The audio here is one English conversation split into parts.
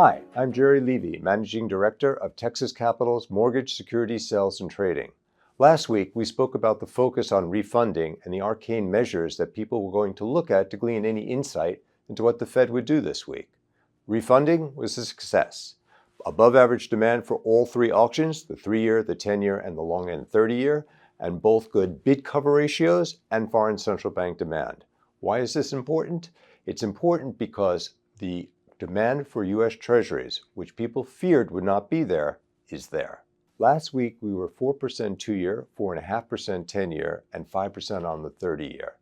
Hi, I'm Jerry Levy, Managing Director of Texas Capital's Mortgage Securities Sales and Trading. Last week, we spoke about the focus on refunding and the arcane measures that people were going to look at to glean any insight into what the Fed would do this week. Refunding was a success. Above average demand for all three auctions, the 3-year, the 10-year, and the long end 30-year, and both good bid cover ratios and foreign central bank demand. Why is this important? It's important because the demand for U.S. Treasuries, which people feared would not be there, is there. Last week, we were 4% 2-year, 4.5% 10-year, and 5% on the 30-year.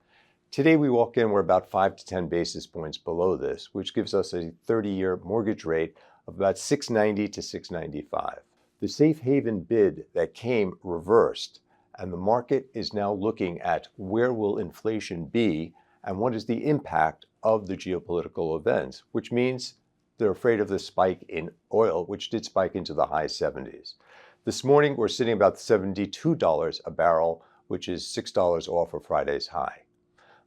Today, we walk in, we're about 5 to 10 basis points below this, which gives us a 30-year mortgage rate of about 6.90 to 6.95. The safe haven bid that came reversed, and the market is now looking at where will inflation be and what is the impact of the geopolitical events, which means they're afraid of the spike in oil, which did spike into the high 70s. This morning, we're sitting about $72 a barrel, which is $6 off of Friday's high.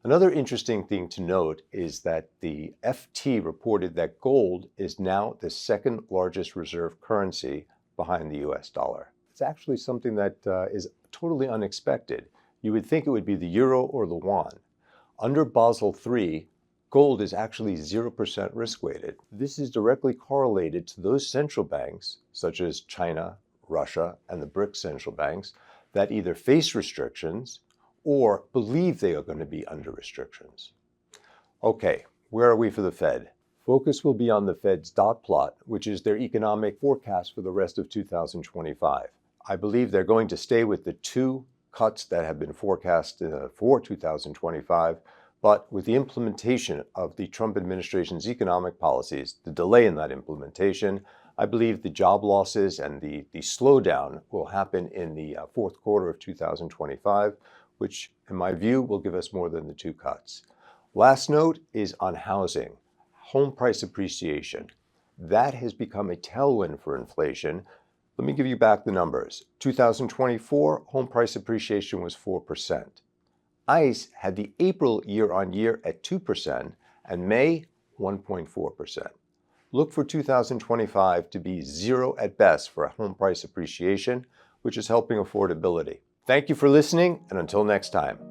Another interesting thing to note is that the FT reported that gold is now the second largest reserve currency behind the US dollar. It's actually something that is totally unexpected. You would think it would be the euro or the yuan. Under Basel III, gold is actually 0% risk-weighted. This is directly correlated to those central banks, such as China, Russia, and the BRICS central banks, that either face restrictions or believe they are going to be under restrictions. Okay, where are we for the Fed? Focus will be on the Fed's dot plot, which is their economic forecast for the rest of 2025. I believe they're going to stay with the 2 cuts that have been forecast for 2025, but with the implementation of the Trump administration's economic policies, the delay in that implementation, I believe the job losses and the slowdown will happen in the fourth quarter of 2025, which in my view will give us more than the 2 cuts. Last note is on housing. Home price appreciation. That has become a tailwind for inflation. Let me give you back the numbers. 2024, home price appreciation was 4%. ICE had the April year-on-year at 2% and May 1.4%. Look for 2025 to be 0 at best for home price appreciation, which is helping affordability. Thank you for listening, and until next time.